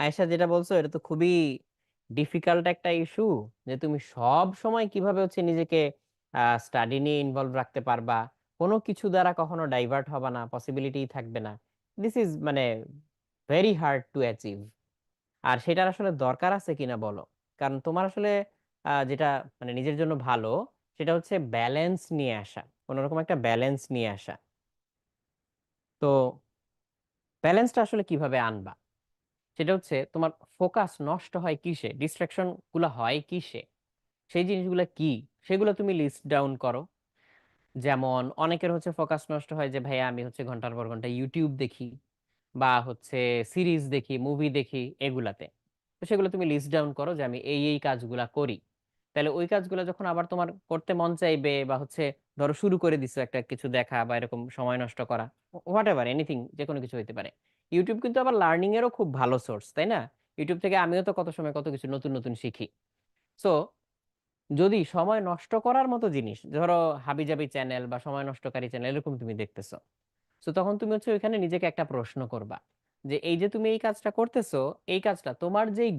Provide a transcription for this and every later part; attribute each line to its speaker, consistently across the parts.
Speaker 1: আয়েশা, যেটা বলছো এটা তো খুবই ডিফিকাল্ট একটা ইস্যু, যে তুমি সব সময় কিভাবে হচ্ছে নিজেকে স্টাডি নিয়ে ইনভলভ রাখতে পারবা, কোনো কিছু দ্বারা কখনো ডাইভার্ট হবে না, পসিবিলিটি থাকবে না। দিস ইজ মানে ভেরি হার্ড টু অ্যাচিভ। আর সেটার আসলে দরকার আছে কিনা বলো। কারণ তোমার আসলে যেটা মানে নিজের জন্য ভালো, সেটা হচ্ছে ব্যালেন্স নিয়ে আসা, কোনোরকম একটা ব্যালেন্স নিয়ে আসা। তো ব্যালেন্সটা আসলে কিভাবে আনবা, সেটা হচ্ছে তোমার ফোকাস নষ্ট হয় কিসে, ডিস্ট্রাকশন গুলো হয় কিসে, সেই জিনিসগুলো কি, সেগুলো তুমি লিস্ট ডাউন করো। যেমন অনেকের হচ্ছে ফোকাস নষ্ট হয় যে ভাইয়া আমি হচ্ছে ঘন্টার পর ঘন্টা ইউটিউব দেখি, বা হচ্ছে সিরিজ দেখি, মুভি দেখি, এগুলাতে। তো সেগুলো তুমি লিস্ট ডাউন করো যে আমি এই এই কাজগুলা করি। তাহলে ওই কাজগুলো যখন আবার তোমার করতে মন চাইবে, বা হচ্ছে ধরো শুরু করে দিছো একটা কিছু দেখা বা এরকম সময় নষ্ট করা, হোয়াট এভার এনিথিং, যে কোনো কিছু হইতে পারে। ইউটিউব কিন্তু আবার লার্নিং এরও খুব ভালো সোর্স, তাই না? ইউটিউব থেকে আমিও তো কত সময় কত কিছু নতুন নতুন শিখি। সো যদি সময় নষ্ট করার মতো জিনিস, ধরো হাবিজাবি চ্যানেল বা সময় নষ্টকারী চ্যানেল এরকম তুমি দেখতেছো, তো তখন তুমি হচ্ছে ওইখানে নিজেকে একটা প্রশ্ন করবা, যে এই যে তুমি এই কাজটা করতেছো, এই কাজটা তোমার যেই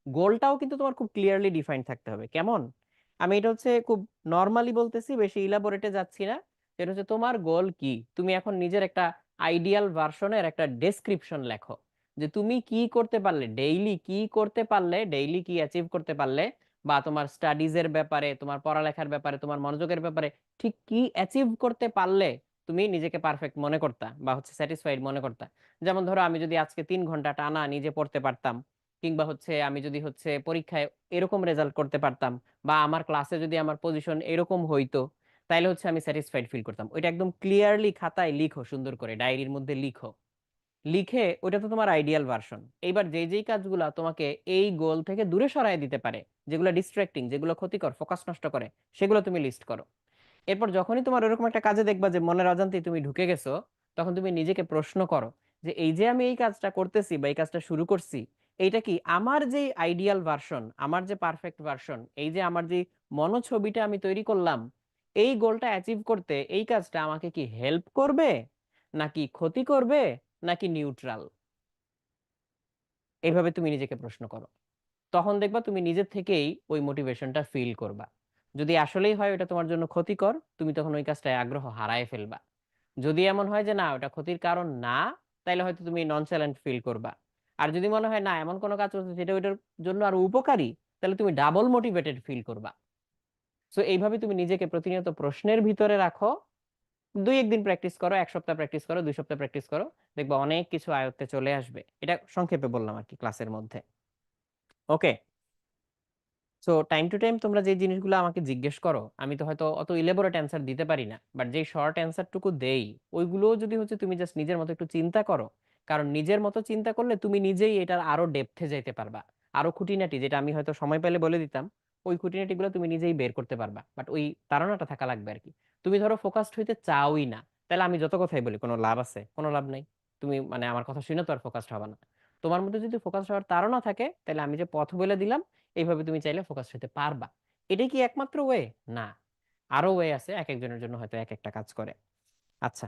Speaker 1: গোলটাও কিন্তু তোমার খুব ক্লিয়ারলি ডিফাইন্ড থাকতে হবে। কেমন? আমি এটা হচ্ছে খুব নর্মালি বলতেছি, বেশি ইলাবোরেটে যাচ্ছি না। যেটা হচ্ছে তোমার গোল কি, তুমি এখন নিজের একটা আইডিয়াল ভার্সনের একটা ডেসক্রিপশন লেখো, যে তুমি কি করতে পারলে ডেইলি, কি করতে পারলে ডেইলি, কি অ্যাচিভ করতে পারলে, বা তোমার স্টাডিজের ব্যাপারে, তোমার পড়ালেখার ব্যাপারে, তোমার মনোযোগের ব্যাপারে ঠিক কি অ্যাচিভ করতে পারলে তুমি নিজেকে পারফেক্ট মনে করতা বা হচ্ছে স্যাটিসফাইড মনে করতা। যেমন ধরো আমি যদি আজকে 3 ঘন্টা টানা নিজে পড়তে পারতাম, কিংবা হচ্ছে আমি যদি হচ্ছে পরীক্ষায় এরকম রেজাল্ট করতে পারতাম, বা আমার ক্লাসে যদি আমার পজিশন এরকম হইতো, তাইলে হচ্ছে আমি স্যাটিসফাইড ফিল করতাম। ওইটা একদম ক্লিয়ারলি খাতায় লিখো, সুন্দর করে ডায়েরির মধ্যে লিখো। লিখে ওইটা তো তোমার আইডিয়াল ভার্সন। এইবার যেই যেই কাজগুলা তোমাকে এই গোল থেকে দূরে সরায় দিতে পারে, যেগুলো ডিস্ট্রাক্টিং, যেগুলো ক্ষতিকর, ফোকাস নষ্ট করে, সেগুলো তুমি লিস্ট করো। এরপর যখনই তোমার ওরকম একটা কাজে দেখবা যে মনের অজান্তেই তুমি ঢুকে গেছো, তখন তুমি নিজেকে প্রশ্ন করো, যে এই যে আমি এই কাজটা করতেছি বা এই কাজটা শুরু করছি, এইটা কি আমার যে আইডিয়াল ভার্সন, আমার যে পারফেক্ট ভার্সন, এই যে আমার যে মনোছবিটা আমি তৈরি করলাম, এই গোলটা অ্যাচিভ করতে এই কাজটা আমাকে কি হেল্প করবে, নাকি ক্ষতি করবে, নাকি নিউট্রাল? এইভাবে তুমি নিজেকে প্রশ্ন করো। তখন দেখবা তুমি নিজের থেকেই ওই মোটিভেশনটা ফিল করবা। যদি আসলেই হয় ওটা তোমার জন্য ক্ষতিকর, তুমি তখন ওই কাজটায় আগ্রহ হারায় ফেলবা। যদি এমন হয় যে না ওটা ক্ষতির কারণ না, তাহলে হয়তো তুমি ননচ্যালেন্ট ফিল করবা। আর যদি মনে হয় না এমন কোনো কাজ করছে যেটা ওইটার জন্য আরো উপকারী, তাহলে তুমি ডাবল মোটিভেটেড ফিল করবা। সো এইভাবে তুমি নিজেকে প্রতিনিয়ত প্রশ্নের ভিতরে রাখো। 2-1 দিন প্র্যাকটিস করো, 1 সপ্তাহ প্র্যাকটিস করো, 2 সপ্তাহ প্র্যাকটিস করো, দেখবা অনেক কিছু আয়ত্তে চলে আসবে। এটা সংক্ষেপে বললাম আর কি ক্লাসের মধ্যে। ওকে। সো টাইম টু টাইম তোমরা যে জিনিসগুলো আমাকে জিজ্ঞেস করো, আমি তো হয়তো অত ইলেবোরেট অ্যান্সার দিতে পারি না, বাট যেই শর্ট অ্যান্সারটুকু দেই, ওইগুলো যদি হচ্ছে তুমি জাস্ট নিজের মতো একটু চিন্তা করো। কারণ নিজের মতো চিন্তা করলে তুমি নিজেই এটার আরো ডেপথে যাইতে পারবা। আরো খুঁটিনাটি যেটা আমি হয়তো সময় পেলে বলে দিতাম, ওই খুঁটিনাটিগুলো তুমি নিজেই বের করতে পারবা, বাট ওই তাড়নাটা থাকা লাগবে আর কি। তুমি ধরো ফোকাসড হইতে চাওই না, তাহলে আমি যত কথাই বলি কোনো লাভ আছে? কোনো লাভ নাই। তুমি মানে আমার কথা শুনে তো আর ফোকাসড হবে না। তোমার মধ্যে যদি ফোকাসড হওয়ার তাড়না থাকে, তাহলে আমি যে পথ বলে দিলাম, এইভাবে তুমি চাইলে ফোকাস হতে পারবা। এটাই কি একমাত্র ওয়ে? না, আরো ওয়ে আছে, এক একজনের জন্য হয়তো এক একটা কাজ করে। আচ্ছা,